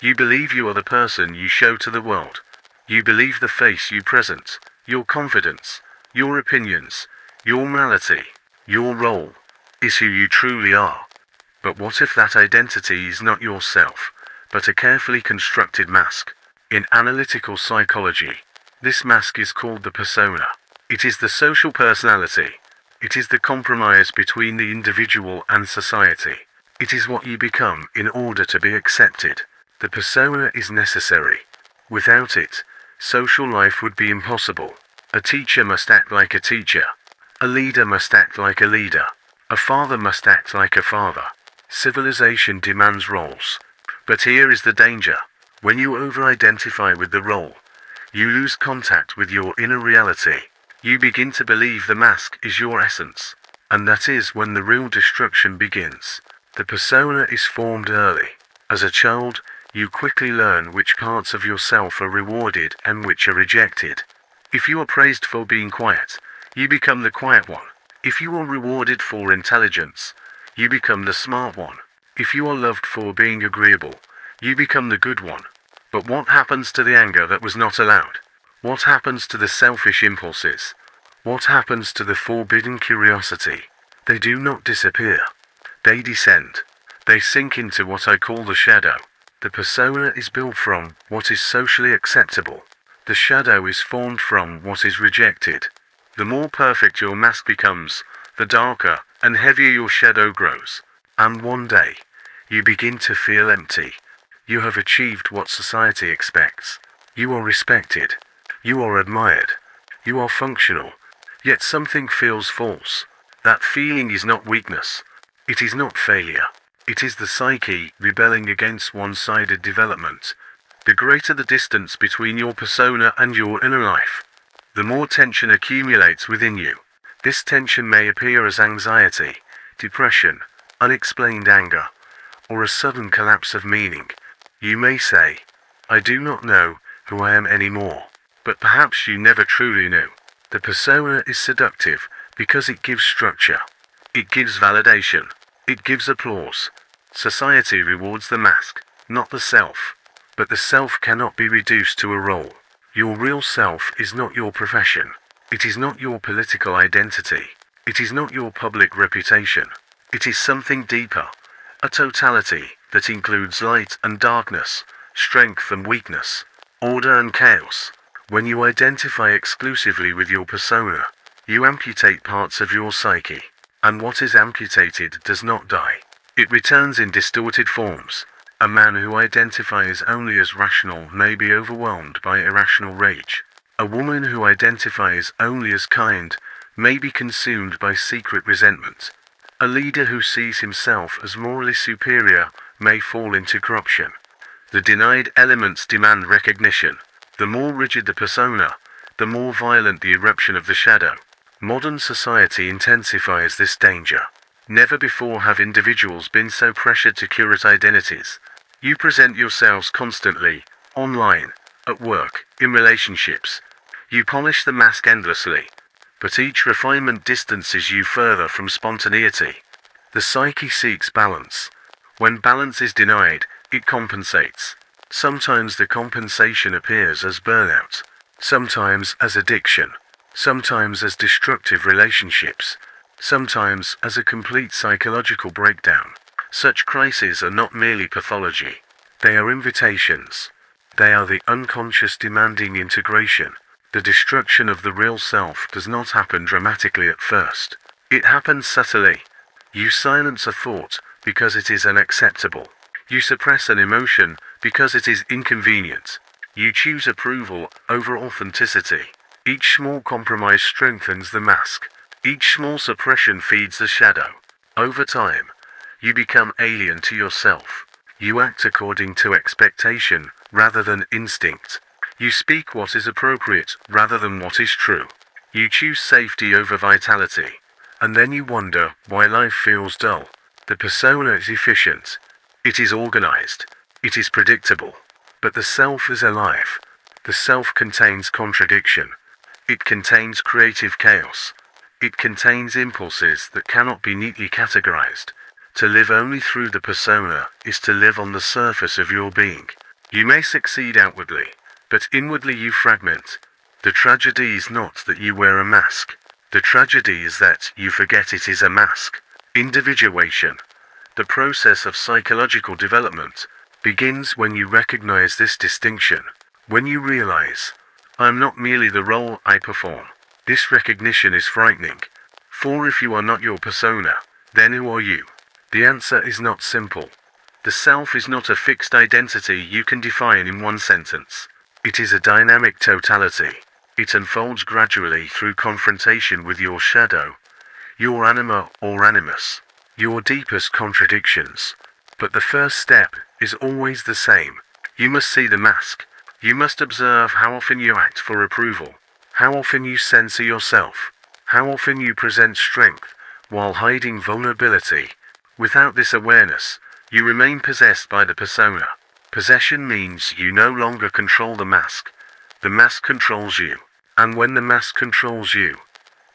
You believe you are the person you show to the world. You believe the face you present, your confidence, your opinions, your morality, your role, is who you truly are. But what if that identity is not yourself, but a carefully constructed mask? In analytical psychology, this mask is called the persona. It is the social personality. It is the compromise between the individual and society. It is what you become in order to be accepted. The persona is necessary. Without it, social life would be impossible. A teacher must act like a teacher. A leader must act like a leader. A father must act like a father. Civilization demands roles. But here is the danger. When you over-identify with the role, you lose contact with your inner reality. You begin to believe the mask is your essence. And that is when the real destruction begins. The persona is formed early. As a child, you quickly learn which parts of yourself are rewarded and which are rejected. If you are praised for being quiet, you become the quiet one. If you are rewarded for intelligence, you become the smart one. If you are loved for being agreeable, you become the good one. But what happens to the anger that was not allowed? What happens to the selfish impulses? What happens to the forbidden curiosity? They do not disappear. They descend. They sink into what I call the shadow. The persona is built from what is socially acceptable. The shadow is formed from what is rejected. The more perfect your mask becomes, the darker and heavier your shadow grows. And one day, you begin to feel empty. You have achieved what society expects. You are respected. You are admired. You are functional. Yet something feels false. That feeling is not weakness. It is not failure. It is the psyche rebelling against one-sided development. The greater the distance between your persona and your inner life, the more tension accumulates within you. This tension may appear as anxiety, depression, unexplained anger, or a sudden collapse of meaning. You may say, "I do not know who I am anymore." But perhaps you never truly knew. The persona is seductive because it gives structure. It gives validation. It gives applause. Society rewards the mask, not the self. But the self cannot be reduced to a role. Your real self is not your profession. It is not your political identity. It is not your public reputation. It is something deeper. A totality that includes light and darkness, strength and weakness, order and chaos. When you identify exclusively with your persona, you amputate parts of your psyche. And what is amputated does not die. It returns in distorted forms. A man who identifies only as rational may be overwhelmed by irrational rage. A woman who identifies only as kind may be consumed by secret resentment. A leader who sees himself as morally superior may fall into corruption. The denied elements demand recognition. The more rigid the persona, the more violent the eruption of the shadow. Modern society intensifies this danger. Never before have individuals been so pressured to curate identities. You present yourselves constantly, online, at work, in relationships. You polish the mask endlessly. But each refinement distances you further from spontaneity. The psyche seeks balance. When balance is denied, it compensates. Sometimes the compensation appears as burnout. Sometimes as addiction. Sometimes as destructive relationships. Sometimes as a complete psychological breakdown. Such crises are not merely pathology. They are invitations. They are the unconscious demanding integration. The destruction of the real self does not happen dramatically at first. It happens subtly. You silence a thought because it is unacceptable. You suppress an emotion because it is inconvenient. You choose approval over authenticity. Each small compromise strengthens the mask. Each small suppression feeds the shadow. Over time, you become alien to yourself. You act according to expectation rather than instinct. You speak what is appropriate rather than what is true. You choose safety over vitality. And then you wonder why life feels dull. The persona is efficient. It is organized. It is predictable. But the self is alive. The self contains contradiction. It contains creative chaos. It contains impulses that cannot be neatly categorized. To live only through the persona is to live on the surface of your being. You may succeed outwardly, but inwardly you fragment. The tragedy is not that you wear a mask. The tragedy is that you forget it is a mask. Individuation, the process of psychological development, begins when you recognize this distinction. When you realize, I am not merely the role I perform. This recognition is frightening. For if you are not your persona, then who are you? The answer is not simple. The self is not a fixed identity you can define in one sentence. It is a dynamic totality. It unfolds gradually through confrontation with your shadow, your anima or animus, your deepest contradictions. But the first step is always the same. You must see the mask. You must observe how often you act for approval, how often you censor yourself, how often you present strength while hiding vulnerability. Without this awareness, you remain possessed by the persona. Possession means you no longer control the mask controls you. And when the mask controls you,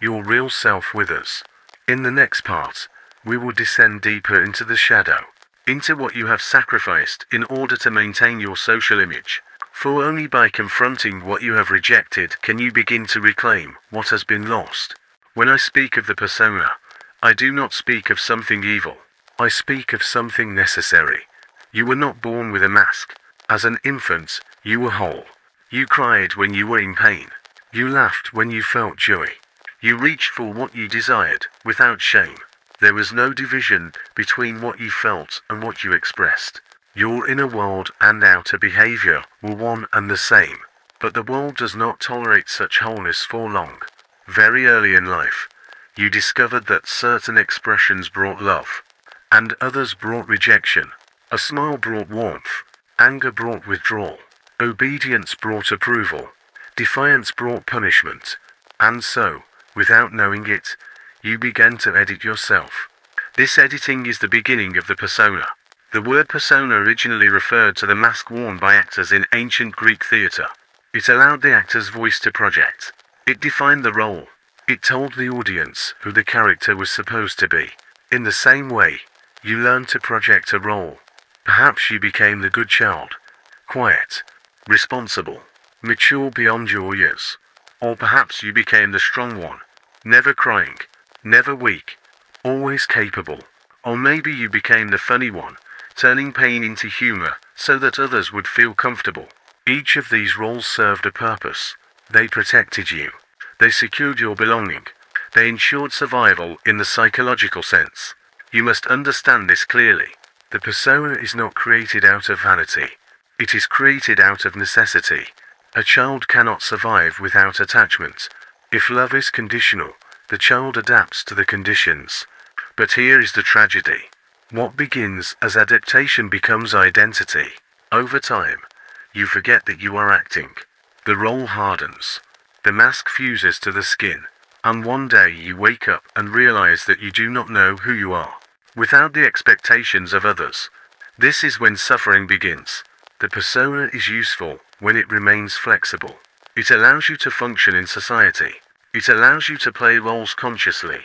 your real self withers. In the next part, we will descend deeper into the shadow, into what you have sacrificed in order to maintain your social image. For only by confronting what you have rejected can you begin to reclaim what has been lost. When I speak of the persona, I do not speak of something evil. I speak of something necessary. You were not born with a mask. As an infant, you were whole. You cried when you were in pain. You laughed when you felt joy. You reached for what you desired, without shame. There was no division between what you felt and what you expressed. Your inner world and outer behavior were one and the same. But the world does not tolerate such wholeness for long. Very early in life, you discovered that certain expressions brought love, and others brought rejection. A smile brought warmth, anger brought withdrawal, obedience brought approval, defiance brought punishment. And so, without knowing it, you began to edit yourself. This editing is the beginning of the persona. The word persona originally referred to the mask worn by actors in ancient Greek theatre. It allowed the actor's voice to project. It defined the role. It told the audience who the character was supposed to be. In the same way, you learned to project a role. Perhaps you became the good child, quiet, responsible, mature beyond your years. Or perhaps you became the strong one, never crying, never weak, always capable. Or maybe you became the funny one, turning pain into humor so that others would feel comfortable. Each of these roles served a purpose. They protected you. They secured your belonging. They ensured survival in the psychological sense. You must understand this clearly. The persona is not created out of vanity. It is created out of necessity. A child cannot survive without attachment. If love is conditional, the child adapts to the conditions. But here is the tragedy. What begins as adaptation becomes identity. Over time, you forget that you are acting. The role hardens. The mask fuses to the skin. And one day you wake up and realize that you do not know who you are, without the expectations of others. This is when suffering begins. The persona is useful when it remains flexible. It allows you to function in society. It allows you to play roles consciously.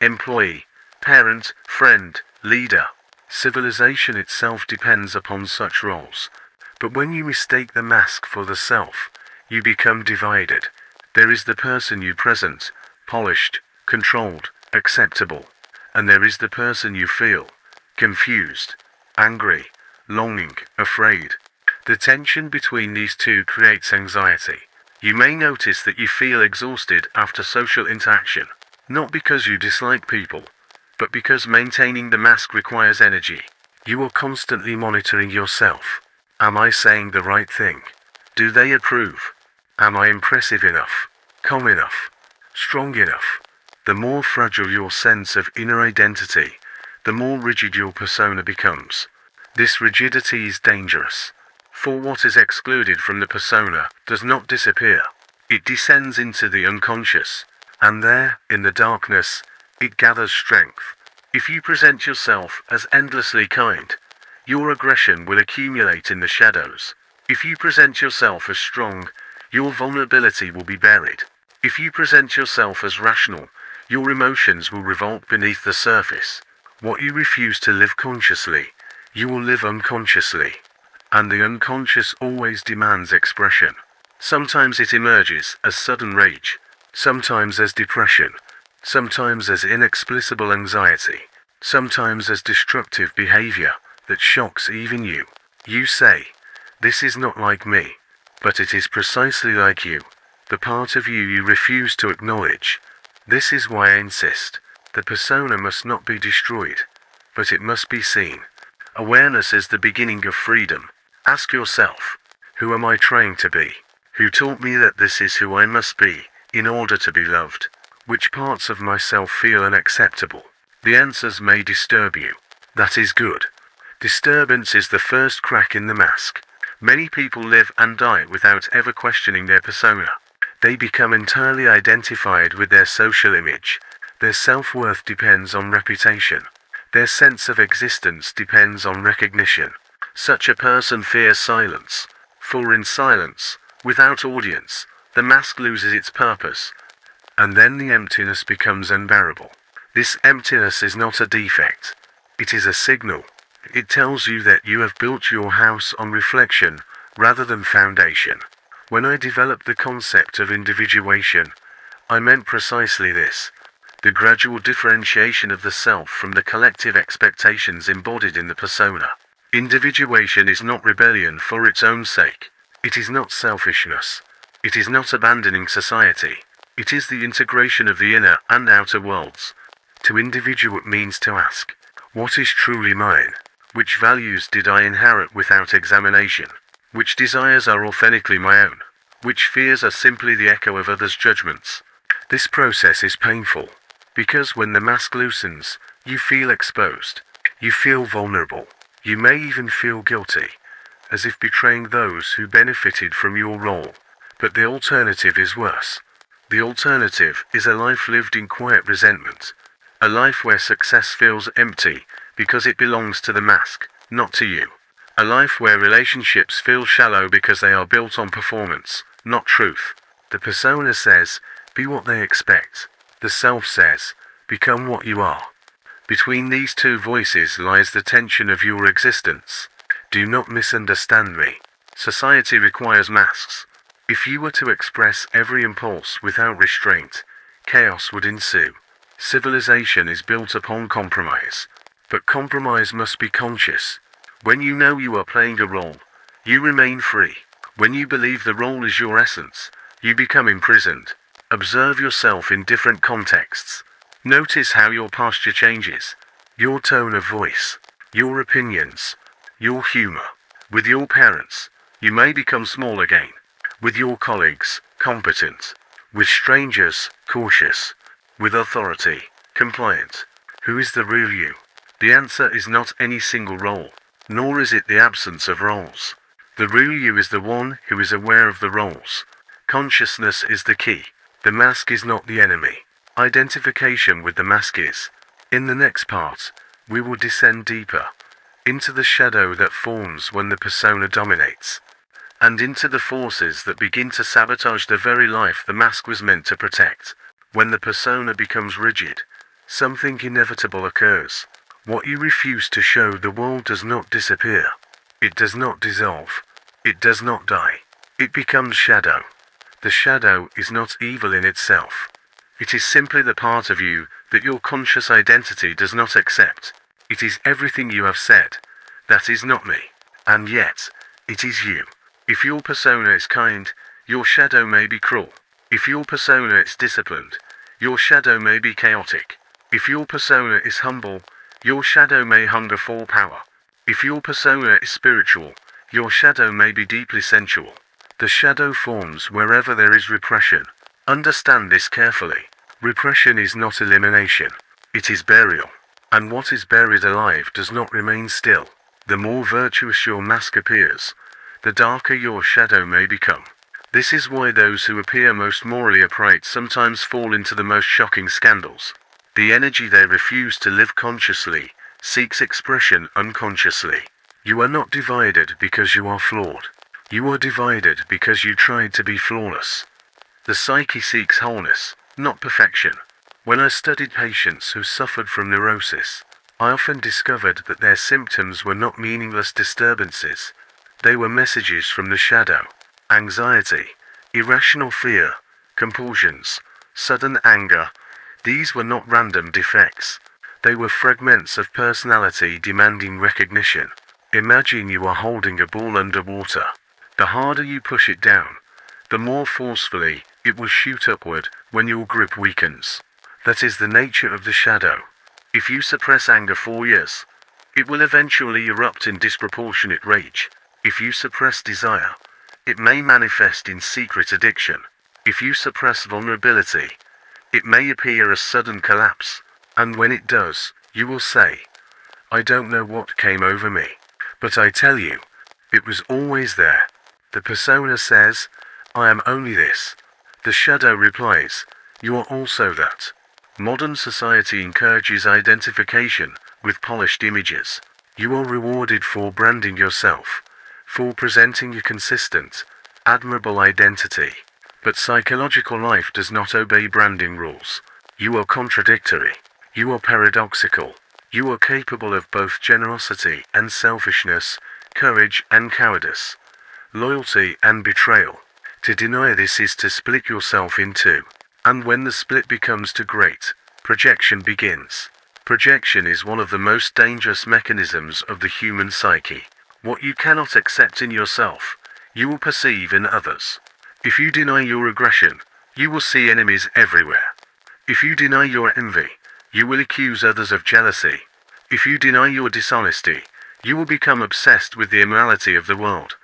Employee, parent, friend, leader. Civilization itself depends upon such roles. But when you mistake the mask for the self, you become divided. There is the person you present, polished, controlled, acceptable. And there is the person you feel, confused, angry, longing, afraid. The tension between these two creates anxiety. You may notice that you feel exhausted after social interaction, not because you dislike people, but because maintaining the mask requires energy. You are constantly monitoring yourself. Am I saying the right thing? Do they approve? Am I impressive enough? Calm enough? Strong enough? The more fragile your sense of inner identity, the more rigid your persona becomes. This rigidity is dangerous. For what is excluded from the persona does not disappear. It descends into the unconscious, and there, in the darkness, it gathers strength. If you present yourself as endlessly kind, your aggression will accumulate in the shadows. If you present yourself as strong, your vulnerability will be buried. If you present yourself as rational, your emotions will revolt beneath the surface. What you refuse to live consciously, you will live unconsciously. and the unconscious always demands expression. Sometimes it emerges as sudden rage, sometimes as depression, sometimes as inexplicable anxiety, sometimes as destructive behavior that shocks even you. You say, "This is not like me," but it is precisely like you, the part of you refuse to acknowledge. This is why I insist. The persona must not be destroyed, but it must be seen. Awareness is the beginning of freedom. Ask yourself, who am I trying to be? Who taught me that this is who I must be, in order to be loved? Which parts of myself feel unacceptable? The answers may disturb you. That is good. Disturbance is the first crack in the mask. Many people live and die without ever questioning their persona. They become entirely identified with their social image. Their self-worth depends on reputation. Their sense of existence depends on recognition. Such a person fears silence. For in silence, without audience, the mask loses its purpose, and then the emptiness becomes unbearable. This emptiness is not a defect. It is a signal. It tells you that you have built your house on reflection, rather than foundation. When I developed the concept of individuation, I meant precisely this: the gradual differentiation of the self from the collective expectations embodied in the persona. Individuation is not rebellion for its own sake. It is not selfishness. It is not abandoning society. It is the integration of the inner and outer worlds. To individuate means to ask, what is truly mine? Which values did I inherit without examination? Which desires are authentically my own? Which fears are simply the echo of others' judgments? This process is painful, because when the mask loosens, you feel exposed. You feel vulnerable. You may even feel guilty, as if betraying those who benefited from your role. But the alternative is worse. The alternative is a life lived in quiet resentment. A life where success feels empty, because it belongs to the mask, not to you. A life where relationships feel shallow because they are built on performance, not truth. The persona says, be what they expect. The self says, become what you are. Between these two voices lies the tension of your existence. Do not misunderstand me. Society requires masks. If you were to express every impulse without restraint, chaos would ensue. Civilization is built upon compromise. But compromise must be conscious. When you know you are playing a role, you remain free. When you believe the role is your essence, you become imprisoned. Observe yourself in different contexts. Notice how your posture changes, your tone of voice, your opinions, your humor. With your parents, you may become small again. With your colleagues, competent. With strangers, cautious. With authority, compliant. Who is the real you? The answer is not any single role, nor is it the absence of roles. The real you is the one who is aware of the roles. Consciousness is the key. The mask is not the enemy. Identification with the mask is. In the next part, we will descend deeper, into the shadow that forms when the persona dominates, and into the forces that begin to sabotage the very life the mask was meant to protect. When the persona becomes rigid, something inevitable occurs. What you refuse to show the world does not disappear. It does not dissolve. It does not die. It becomes shadow. The shadow is not evil in itself. It is simply the part of you that your conscious identity does not accept. It is everything you have said. That is not me. And yet, it is you. If your persona is kind, your shadow may be cruel. If your persona is disciplined, your shadow may be chaotic. If your persona is humble, your shadow may hunger for power. If your persona is spiritual, your shadow may be deeply sensual. The shadow forms wherever there is repression. Understand this carefully. Repression is not elimination. It is burial. And what is buried alive does not remain still. The more virtuous your mask appears, the darker your shadow may become. This is why those who appear most morally upright sometimes fall into the most shocking scandals. The energy they refuse to live consciously seeks expression unconsciously. You are not divided because you are flawed. You are divided because you tried to be flawless. The psyche seeks wholeness, not perfection. When I studied patients who suffered from neurosis, I often discovered that their symptoms were not meaningless disturbances, They were messages from the shadow. Anxiety, irrational fear, compulsions, sudden anger. These were not random defects. They were fragments of personality demanding recognition. Imagine you are holding a ball underwater. The harder you push it down, the more forcefully it will shoot upward when your grip weakens. That is the nature of the shadow. If you suppress anger for years, it will eventually erupt in disproportionate rage. If you suppress desire, it may manifest in secret addiction. If you suppress vulnerability, it may appear as sudden collapse. And when it does, you will say, "I don't know what came over me. But I tell you, it was always there." The persona says, "I am only this." The shadow replies, "You are also that." Modern society encourages identification with polished images. You are rewarded for branding yourself, for presenting a consistent, admirable identity. But psychological life does not obey branding rules. You are contradictory. You are paradoxical. You are capable of both generosity and selfishness, courage and cowardice, loyalty and betrayal. To deny this is to split yourself in two. And when the split becomes too great, projection begins. Projection is one of the most dangerous mechanisms of the human psyche. What you cannot accept in yourself, you will perceive in others. If you deny your aggression, you will see enemies everywhere. If you deny your envy, you will accuse others of jealousy. If you deny your dishonesty, you will become obsessed with the immorality of the world.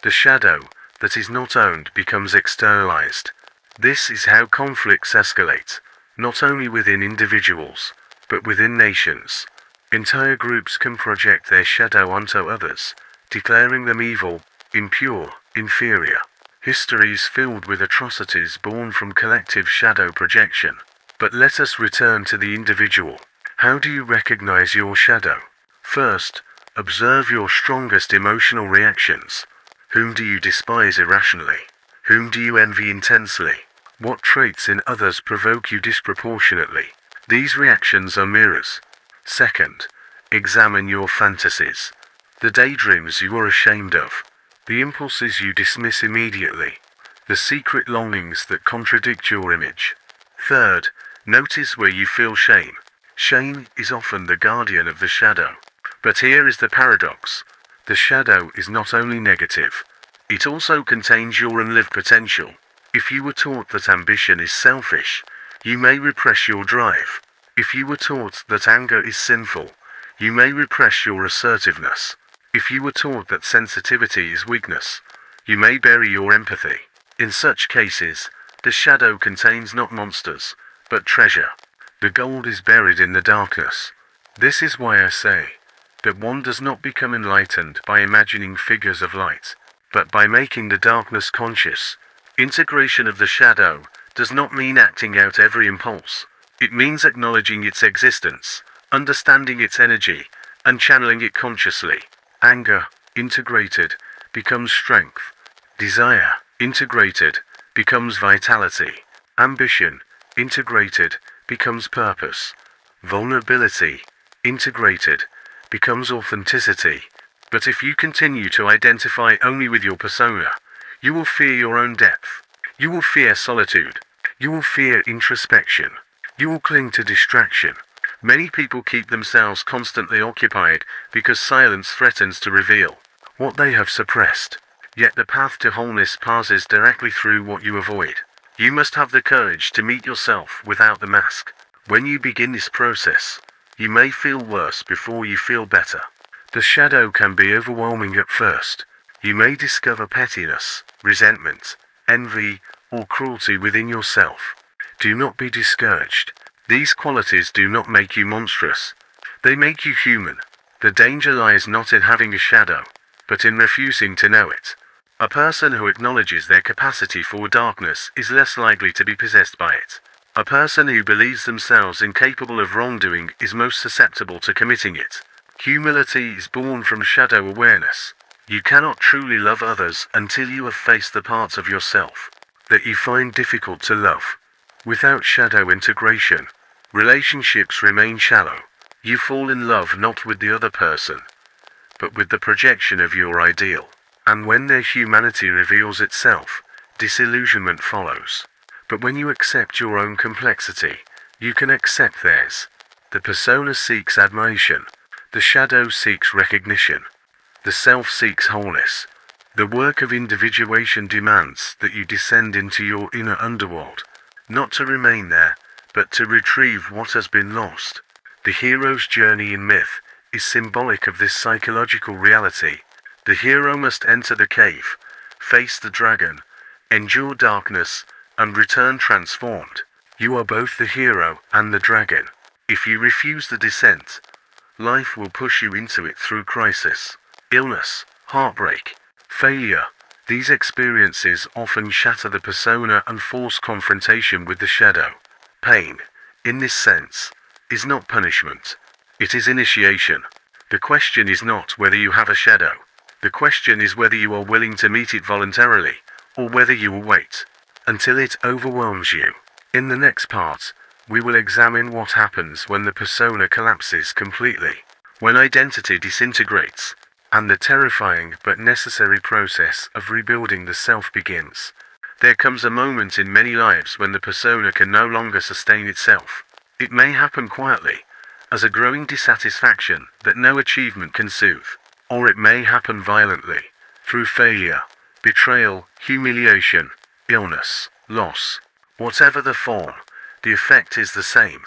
The shadow that is not owned becomes externalized. This is how conflicts escalate, not only within individuals, but within nations. Entire groups can project their shadow onto others, declaring them evil, impure, inferior. History is filled with atrocities born from collective shadow projection. But let us return to the individual. How do you recognize your shadow? First, observe your strongest emotional reactions. Whom do you despise irrationally? Whom do you envy intensely? What traits in others provoke you disproportionately? These reactions are mirrors. Second, examine your fantasies. The daydreams you are ashamed of. The impulses you dismiss immediately. The secret longings that contradict your image. Third, notice where you feel shame. Shame is often the guardian of the shadow. But here is the paradox. The shadow is not only negative. It also contains your unlived potential. If you were taught that ambition is selfish, you may repress your drive. If you were taught that anger is sinful, you may repress your assertiveness. If you were taught that sensitivity is weakness, you may bury your empathy. In such cases, the shadow contains not monsters, but treasure. The gold is buried in the darkness. This is why I say that one does not become enlightened by imagining figures of light, but by making the darkness conscious. Integration of the shadow does not mean acting out every impulse. It means acknowledging its existence, understanding its energy, and channeling it consciously. Anger, integrated, becomes strength. Desire, integrated, becomes vitality. Ambition, integrated, becomes purpose. Vulnerability, integrated, becomes authenticity. But if you continue to identify only with your persona, you will fear your own depth. You will fear solitude. You will fear introspection. You will cling to distraction. Many people keep themselves constantly occupied because silence threatens to reveal what they have suppressed. Yet the path to wholeness passes directly through what you avoid. You must have the courage to meet yourself without the mask. When you begin this process, you may feel worse before you feel better. The shadow can be overwhelming at first. You may discover pettiness, resentment, envy, or cruelty within yourself. Do not be discouraged. These qualities do not make you monstrous. They make you human. The danger lies not in having a shadow, but in refusing to know it. A person who acknowledges their capacity for darkness is less likely to be possessed by it. A person who believes themselves incapable of wrongdoing is most susceptible to committing it. Humility is born from shadow awareness. You cannot truly love others until you have faced the parts of yourself that you find difficult to love. Without shadow integration, relationships remain shallow. You fall in love not with the other person, but with the projection of your ideal. And when their humanity reveals itself, disillusionment follows. But when you accept your own complexity, you can accept theirs. The persona seeks admiration. The shadow seeks recognition. The self seeks wholeness. The work of individuation demands that you descend into your inner underworld, not to remain there, but to retrieve what has been lost. The hero's journey in myth is symbolic of this psychological reality. The hero must enter the cave, face the dragon, endure darkness, and return transformed. You are both the hero and the dragon. If you refuse the descent, life will push you into it through crisis, illness, heartbreak, failure. These experiences often shatter the persona and force confrontation with the shadow. Pain, in this sense, is not punishment. It is initiation. The question is not whether you have a shadow. The question is whether you are willing to meet it voluntarily, or whether you will wait until it overwhelms you. In the next part, we will examine what happens when the persona collapses completely, when identity disintegrates, and the terrifying but necessary process of rebuilding the self begins. There comes a moment in many lives when the persona can no longer sustain itself. It may happen quietly, as a growing dissatisfaction that no achievement can soothe, or it may happen violently, through failure, betrayal, humiliation, illness, loss. Whatever the form, the effect is the same.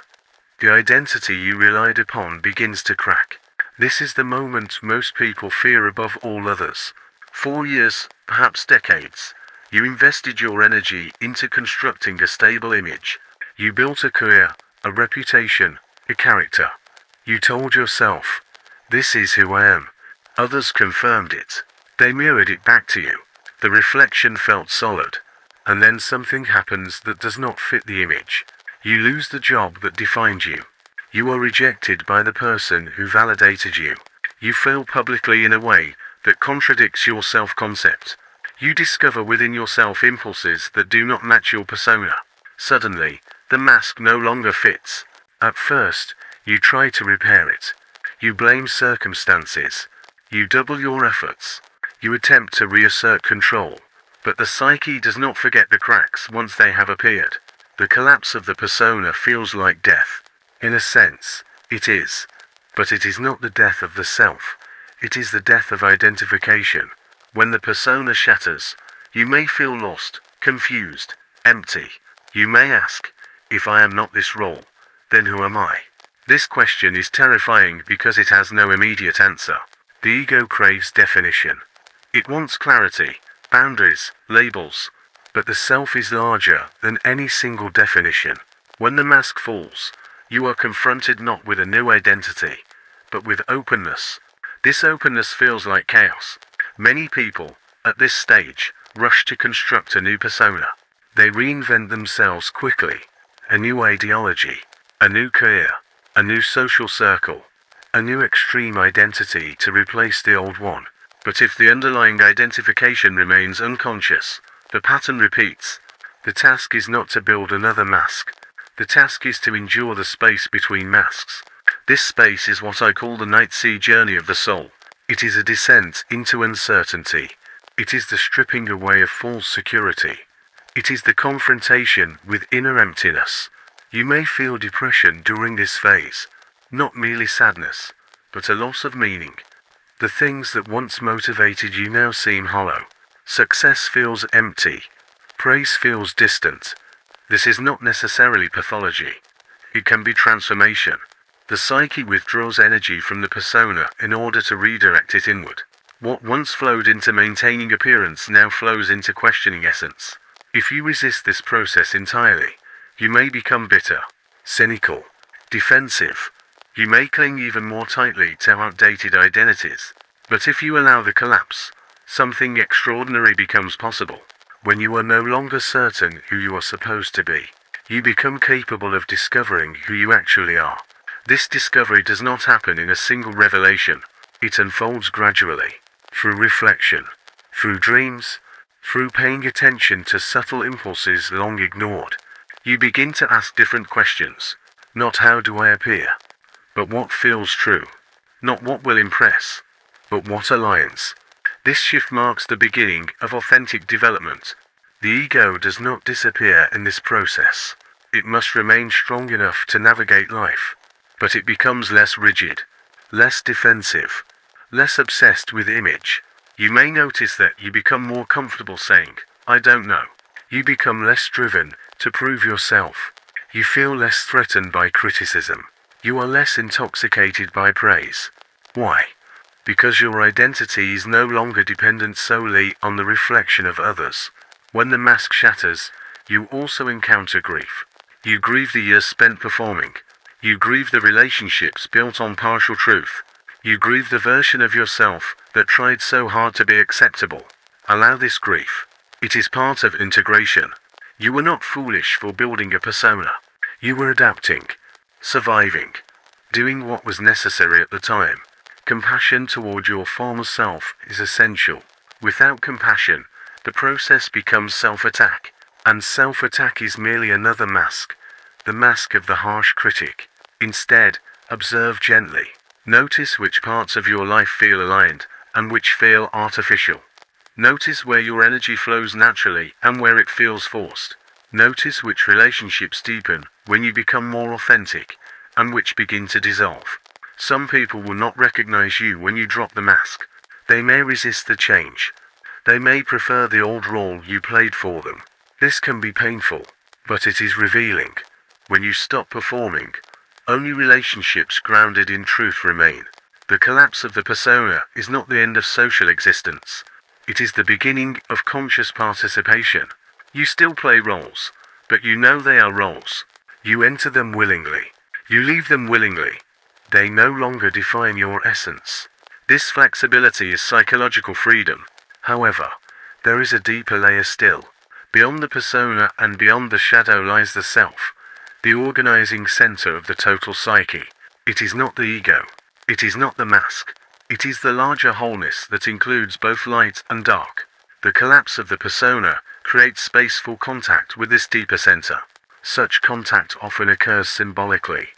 The identity you relied upon begins to crack. This is the moment most people fear above all others. 4 years, perhaps decades, you invested your energy into constructing a stable image. You built a career, a reputation, a character. You told yourself, "This is who I am." Others confirmed it. They mirrored it back to you. The reflection felt solid. And then something happens that does not fit the image. You lose the job that defined you. You are rejected by the person who validated you. You fail publicly in a way that contradicts your self-concept. You discover within yourself impulses that do not match your persona. Suddenly, the mask no longer fits. At first, you try to repair it. You blame circumstances. You double your efforts. You attempt to reassert control. But the psyche does not forget the cracks once they have appeared. The collapse of the persona feels like death. In a sense, it is. But it is not the death of the self. It is the death of identification. When the persona shatters, you may feel lost, confused, empty. You may ask, "If I am not this role, then who am I?" This question is terrifying because it has no immediate answer. The ego craves definition. It wants clarity, boundaries, labels. But the self is larger than any single definition. When the mask falls, you are confronted not with a new identity, but with openness. This openness feels like chaos. Many people, at this stage, rush to construct a new persona. They reinvent themselves quickly. A new ideology, a new career, a new social circle, a new extreme identity to replace the old one. But if the underlying identification remains unconscious, the pattern repeats. The task is not to build another mask. The task is to endure the space between masks. This space is what I call the night sea journey of the soul. It is a descent into uncertainty. It is the stripping away of false security. It is the confrontation with inner emptiness. You may feel depression during this phase. Not merely sadness, but a loss of meaning. The things that once motivated you now seem hollow. Success feels empty. Praise feels distant. This is not necessarily pathology. It can be transformation. The psyche withdraws energy from the persona in order to redirect it inward. What once flowed into maintaining appearance now flows into questioning essence. If you resist this process entirely, you may become bitter, cynical, defensive. You may cling even more tightly to outdated identities. But if you allow the collapse, something extraordinary becomes possible. When you are no longer certain who you are supposed to be, you become capable of discovering who you actually are. This discovery does not happen in a single revelation. It unfolds gradually, through reflection, through dreams, through paying attention to subtle impulses long ignored. You begin to ask different questions. Not how do I appear, but what feels true. Not what will impress, but what aligns. This shift marks the beginning of authentic development. The ego does not disappear in this process. It must remain strong enough to navigate life, but it becomes less rigid, less defensive, less obsessed with image. You may notice that you become more comfortable saying, "I don't know." You become less driven to prove yourself. You feel less threatened by criticism. You are less intoxicated by praise. Why? Because your identity is no longer dependent solely on the reflection of others. When the mask shatters, you also encounter grief. You grieve the years spent performing. You grieve the relationships built on partial truth. You grieve the version of yourself that tried so hard to be acceptable. Allow this grief. It is part of integration. You were not foolish for building a persona. You were adapting, surviving, doing what was necessary at the time. Compassion toward your former self is essential. Without compassion, the process becomes self-attack. And self-attack is merely another mask, the mask of the harsh critic. Instead, observe gently. Notice which parts of your life feel aligned, and which feel artificial. Notice where your energy flows naturally, and where it feels forced. Notice which relationships deepen when you become more authentic, and which begin to dissolve. Some people will not recognize you when you drop the mask. They may resist the change. They may prefer the old role you played for them. This can be painful, but it is revealing. When you stop performing, only relationships grounded in truth remain. The collapse of the persona is not the end of social existence. It is the beginning of conscious participation. You still play roles, but you know they are roles. You enter them willingly. You leave them willingly. They no longer define your essence. This flexibility is psychological freedom. However, there is a deeper layer still. Beyond the persona and beyond the shadow lies the self, the organizing center of the total psyche. It is not the ego. It is not the mask. It is the larger wholeness that includes both light and dark. The collapse of the persona creates space for contact with this deeper center. Such contact often occurs symbolically,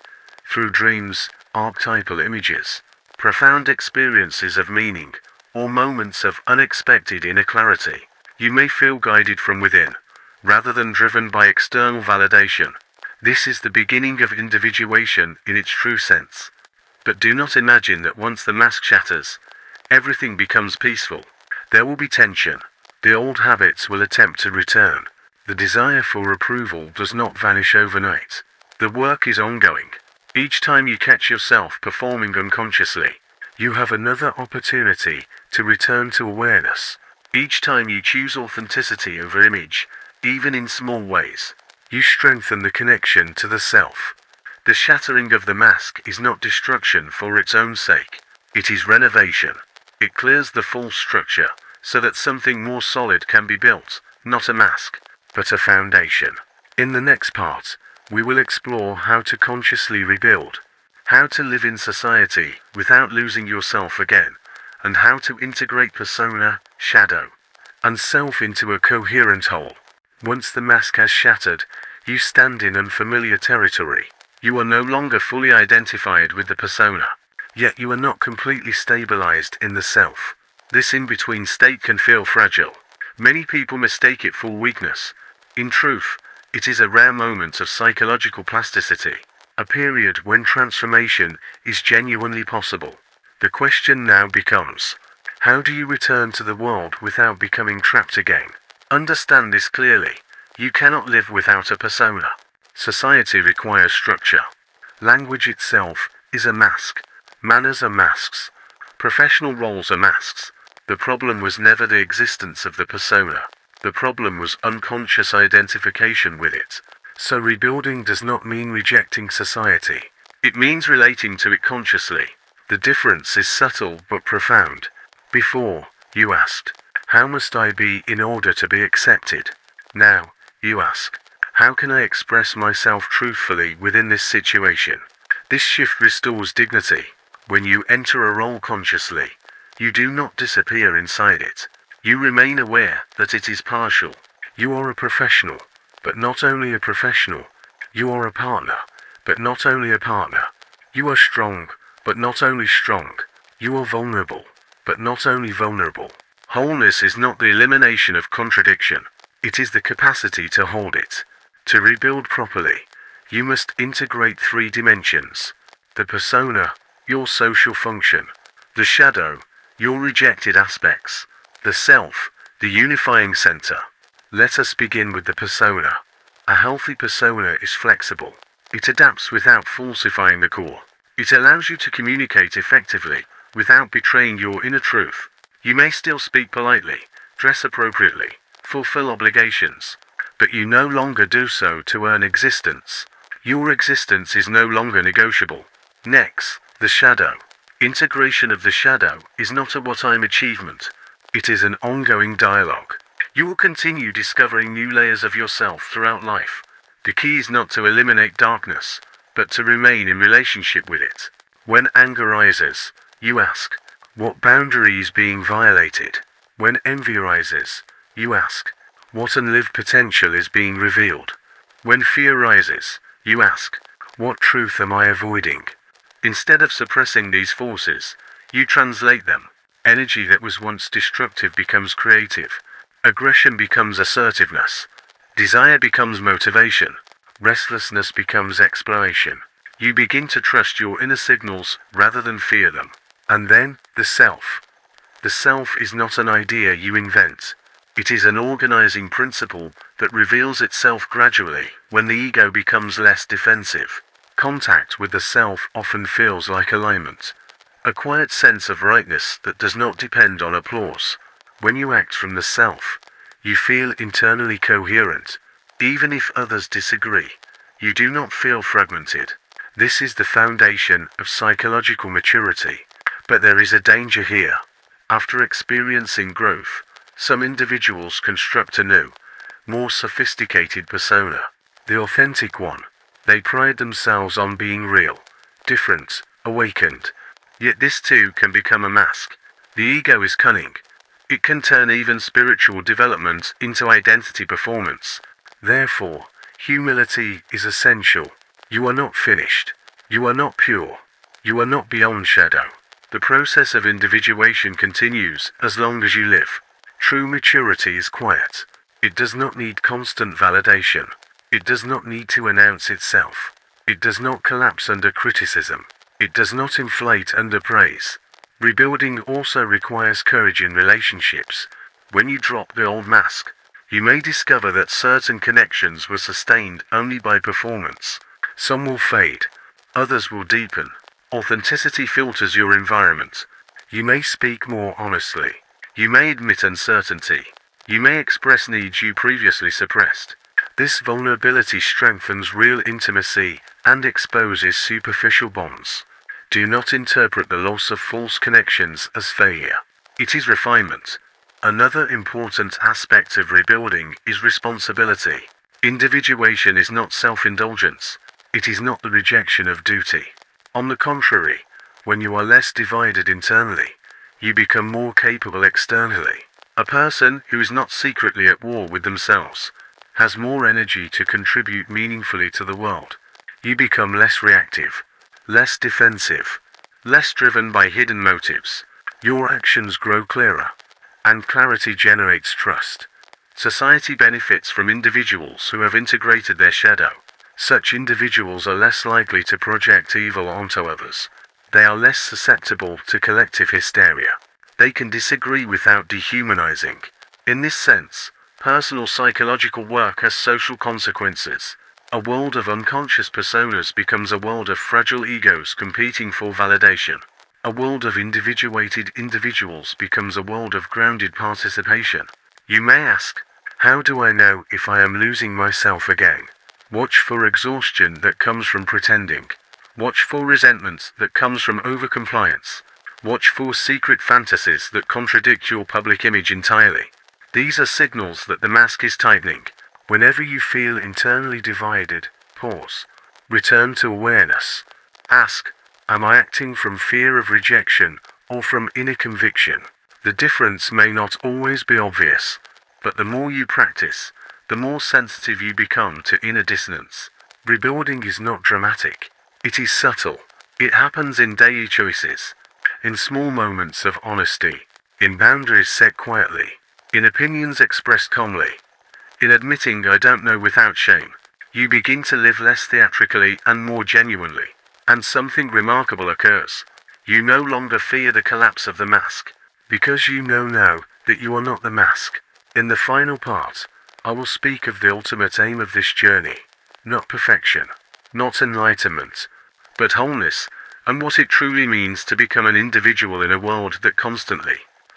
through dreams, archetypal images, profound experiences of meaning, or moments of unexpected inner clarity. You may feel guided from within, rather than driven by external validation. This is the beginning of individuation in its true sense. But do not imagine that once the mask shatters, everything becomes peaceful. There will be tension. The old habits will attempt to return. The desire for approval does not vanish overnight. The work is ongoing. Each time you catch yourself performing unconsciously, you have another opportunity to return to awareness. Each time you choose authenticity over image, even in small ways, you strengthen the connection to the self. The shattering of the mask is not destruction for its own sake. It is renovation. It clears the false structure, so that something more solid can be built, not a mask, but a foundation. In the next part, we will explore how to consciously rebuild, how to live in society without losing yourself again, and how to integrate persona, shadow, and self into a coherent whole. Once the mask has shattered, you stand in unfamiliar territory. You are no longer fully identified with the persona, yet you are not completely stabilized in the self. This in-between state can feel fragile. Many people mistake it for weakness. In truth, it is a rare moment of psychological plasticity, a period when transformation is genuinely possible. The question now becomes, how do you return to the world without becoming trapped again? Understand this clearly. You cannot live without a persona. Society requires structure. Language itself is a mask. Manners are masks. Professional roles are masks. The problem was never the existence of the persona. The problem was unconscious identification with it. So rebuilding does not mean rejecting society. It means relating to it consciously. The difference is subtle but profound. Before, you asked, how must I be in order to be accepted? Now, you ask, how can I express myself truthfully within this situation? This shift restores dignity. When you enter a role consciously, you do not disappear inside it. You remain aware that it is partial. You are a professional, but not only a professional. You are a partner, but not only a partner. You are strong, but not only strong. You are vulnerable, but not only vulnerable. Wholeness is not the elimination of contradiction. It is the capacity to hold it. To rebuild properly, you must integrate three dimensions: the persona, your social function; the shadow, your rejected aspects; the self, the unifying center. Let us begin with the persona. A healthy persona is flexible. It adapts without falsifying the core. It allows you to communicate effectively, without betraying your inner truth. You may still speak politely, dress appropriately, fulfill obligations, but you no longer do so to earn existence. Your existence is no longer negotiable. Next, the shadow. Integration of the shadow is not a one-time achievement. It is an ongoing dialogue. You will continue discovering new layers of yourself throughout life. The key is not to eliminate darkness, but to remain in relationship with it. When anger rises, you ask, what boundary is being violated? When envy rises, you ask, what unlived potential is being revealed? When fear rises, you ask, what truth am I avoiding? Instead of suppressing these forces, you translate them. Energy that was once destructive becomes creative. Aggression becomes assertiveness. Desire becomes motivation. Restlessness becomes exploration. You begin to trust your inner signals rather than fear them. And then, the self. The self is not an idea you invent. It is an organizing principle that reveals itself gradually when the ego becomes less defensive. Contact with the self often feels like alignment. A quiet sense of rightness that does not depend on applause. When you act from the self, you feel internally coherent. Even if others disagree, you do not feel fragmented. This is the foundation of psychological maturity. But there is a danger here. After experiencing growth, some individuals construct a new, more sophisticated persona. The authentic one. They pride themselves on being real, different, awakened. Yet this too can become a mask. The ego is cunning. It can turn even spiritual development into identity performance. Therefore, humility is essential. You are not finished. You are not pure. You are not beyond shadow. The process of individuation continues as long as you live. True maturity is quiet. It does not need constant validation. It does not need to announce itself. It does not collapse under criticism. It does not inflate under praise. Rebuilding also requires courage in relationships. When you drop the old mask, you may discover that certain connections were sustained only by performance. Some will fade. Others will deepen. Authenticity filters your environment. You may speak more honestly. You may admit uncertainty. You may express needs you previously suppressed. This vulnerability strengthens real intimacy and exposes superficial bonds. Do not interpret the loss of false connections as failure. It is refinement. Another important aspect of rebuilding is responsibility. Individuation is not self-indulgence. It is not the rejection of duty. On the contrary, when you are less divided internally, you become more capable externally. A person who is not secretly at war with themselves has more energy to contribute meaningfully to the world. You become less reactive, less defensive, less driven by hidden motives. Your actions grow clearer, and clarity generates trust. Society benefits from individuals who have integrated their shadow. Such individuals are less likely to project evil onto others. They are less susceptible to collective hysteria. They can disagree without dehumanizing. In this sense, personal psychological work has social consequences. A world of unconscious personas becomes a world of fragile egos competing for validation. A world of individuated individuals becomes a world of grounded participation. You may ask, how do I know if I am losing myself again? Watch for exhaustion that comes from pretending. Watch for resentment that comes from overcompliance. Watch for secret fantasies that contradict your public image entirely. These are signals that the mask is tightening. Whenever you feel internally divided, pause. Return to awareness. Ask, am I acting from fear of rejection or from inner conviction? The difference may not always be obvious, but the more you practice, the more sensitive you become to inner dissonance. Rebuilding is not dramatic. It is subtle. It happens in daily choices, in small moments of honesty, in boundaries set quietly, in opinions expressed calmly, in admitting I don't know without shame. You begin to live less theatrically and more genuinely. And something remarkable occurs. You no longer fear the collapse of the mask, because you know now that you are not the mask. In the final part, I will speak of the ultimate aim of this journey. Not perfection, not enlightenment, but wholeness, and what it truly means to become an individual in a world that constantly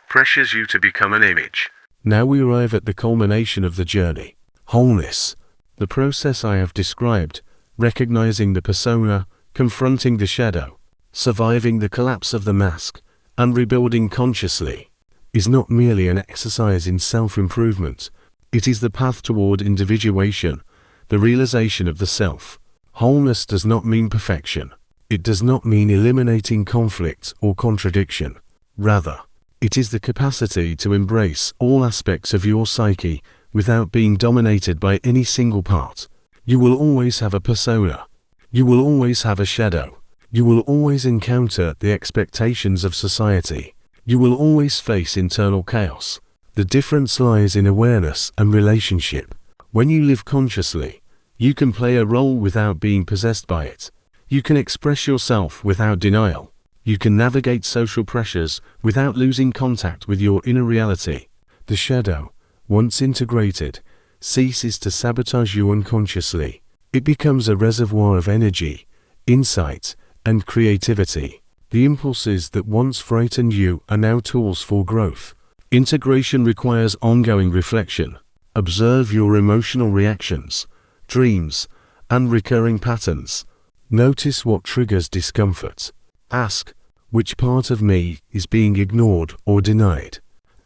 pressures you to become an image. Now we arrive at the culmination of the journey. Wholeness. The process I have described, recognizing the persona, confronting the shadow, surviving the collapse of the mask, and rebuilding consciously, is not merely an exercise in self-improvement. It is the path toward individuation, the realization of the self. Wholeness does not mean perfection. It does not mean eliminating conflict or contradiction. Rather, it is the capacity to embrace all aspects of your psyche without being dominated by any single part. You will always have a persona. You will always have a shadow. You will always encounter the expectations of society. You will always face internal chaos. The difference lies in awareness and relationship. When you live consciously, you can play a role without being possessed by it. You can express yourself without denial. You can navigate social pressures without losing contact with your inner reality. The shadow, once integrated, ceases to sabotage you unconsciously. It becomes a reservoir of energy, insight, and creativity. The impulses that once frightened you are now tools for growth. Integration requires ongoing reflection. Observe your emotional reactions, dreams, and recurring patterns. Notice what triggers discomfort. Ask, which part of me is being ignored or denied?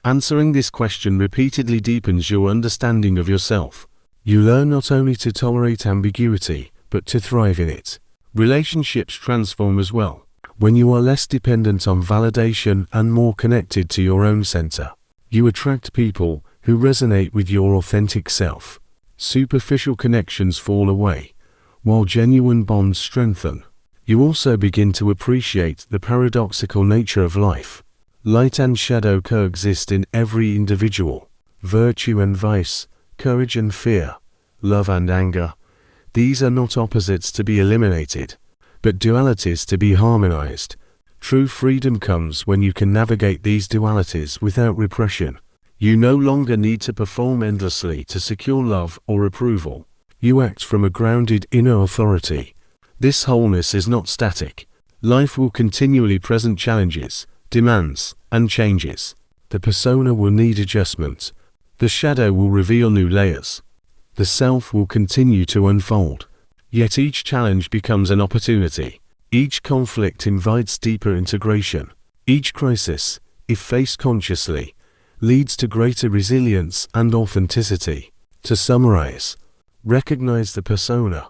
Answering this question repeatedly deepens your understanding of yourself. You learn not only to tolerate ambiguity, but to thrive in it. Relationships transform as well, when you are less dependent on validation and more connected to your own center. You attract people who resonate with your authentic self. Superficial connections fall away, while genuine bonds strengthen. You also begin to appreciate the paradoxical nature of life. Light and shadow coexist in every individual. Virtue and vice, courage and fear, love and anger. These are not opposites to be eliminated, but dualities to be harmonized. True freedom comes when you can navigate these dualities without repression. You no longer need to perform endlessly to secure love or approval. You act from a grounded inner authority. This wholeness is not static. Life will continually present challenges, demands, and changes. The persona will need adjustment. The shadow will reveal new layers. The self will continue to unfold. Yet each challenge becomes an opportunity. Each conflict invites deeper integration. Each crisis, if faced consciously, leads to greater resilience and authenticity. To summarize, recognize the persona,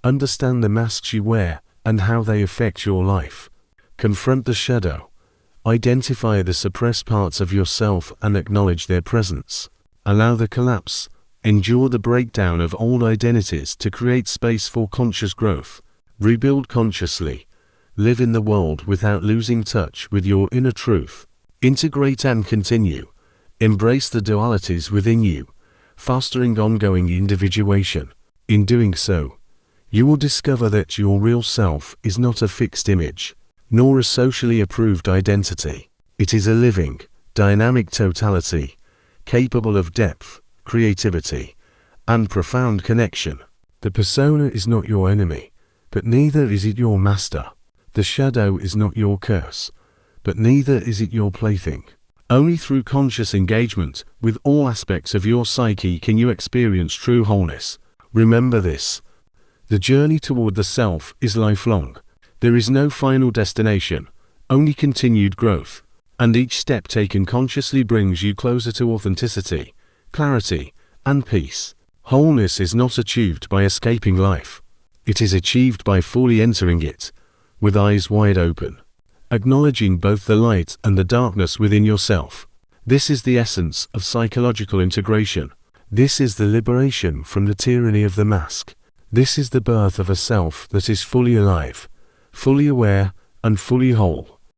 understand the masks you wear and how they affect your life. Confront the shadow. Identify the suppressed parts of yourself and acknowledge their presence. Allow the collapse. Endure the breakdown of old identities to create space for conscious growth. Rebuild consciously. Live in the world without losing touch with your inner truth. Integrate and continue. Embrace the dualities within you, fostering ongoing individuation. In doing so, you will discover that your real self is not a fixed image, nor a socially approved identity. It is a living, dynamic totality, capable of depth, creativity, and profound connection. The persona is not your enemy, but neither is it your master. The shadow is not your curse, but neither is it your plaything. Only through conscious engagement with all aspects of your psyche can you experience true wholeness. Remember this. The journey toward the self is lifelong. There is no final destination, only continued growth, and each step taken consciously brings you closer to authenticity, clarity, and peace. Wholeness is not achieved by escaping life. It is achieved by fully entering it, with eyes wide open, acknowledging both the light and the darkness within yourself. This is the essence of psychological integration. This is the liberation from the tyranny of the mask. This is the birth of a self that is fully alive, fully aware, and fully whole.